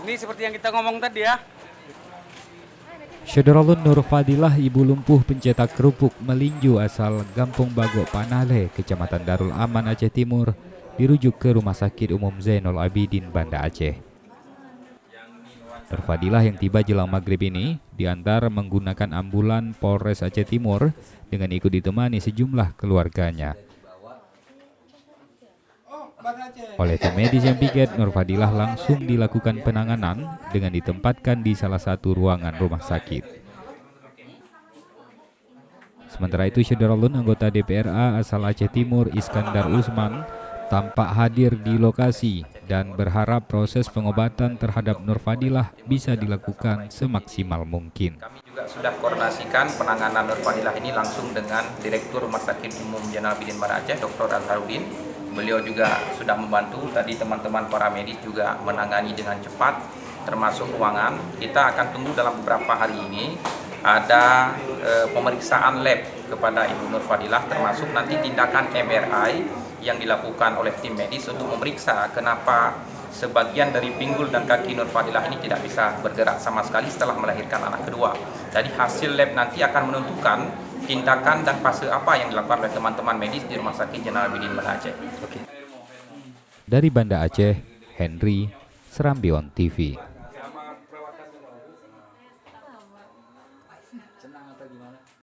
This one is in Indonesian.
Ini seperti yang kita ngomong tadi ya. Syederalun Nur Fadilah, ibu lumpuh pencetak kerupuk melinju asal Gampung Bagok Panale, Kecamatan Darul Aman, Aceh Timur, dirujuk ke Rumah Sakit Umum Zainul Abidin, Banda Aceh. Nur Fadilah yang tiba jelang maghrib ini diantar menggunakan ambulan Polres Aceh Timur dengan ikut ditemani sejumlah keluarganya. Oleh tim medis yang piket, Nur Fadilah langsung dilakukan penanganan dengan ditempatkan di salah satu ruangan rumah sakit. Sementara itu, Syederalun, anggota DPRA asal Aceh Timur Iskandar Usman, tampak hadir di lokasi dan berharap proses pengobatan terhadap Nur Fadilah bisa dilakukan semaksimal mungkin. Kami juga sudah koordinasikan penanganan Nur Fadilah ini langsung dengan Direktur Rumah Sakit Umum Zainul Abidin Banda Aceh, Dr. Azharuddin. Beliau juga sudah membantu, tadi teman-teman para medis juga menangani dengan cepat, termasuk ruangan. Kita akan tunggu dalam beberapa hari ini ada pemeriksaan lab kepada Ibu Nur Fadilah, termasuk nanti tindakan MRI yang dilakukan oleh tim medis untuk memeriksa kenapa sebagian dari pinggul dan kaki Nur Fadilah ini tidak bisa bergerak sama sekali setelah melahirkan anak kedua. Jadi hasil lab nanti akan menentukan tindakan dan fase apa yang dilakukan oleh teman-teman medis di Rumah Sakit Zainul Abidin Banda Aceh. Dari Banda Aceh, Henry, Serambi On TV.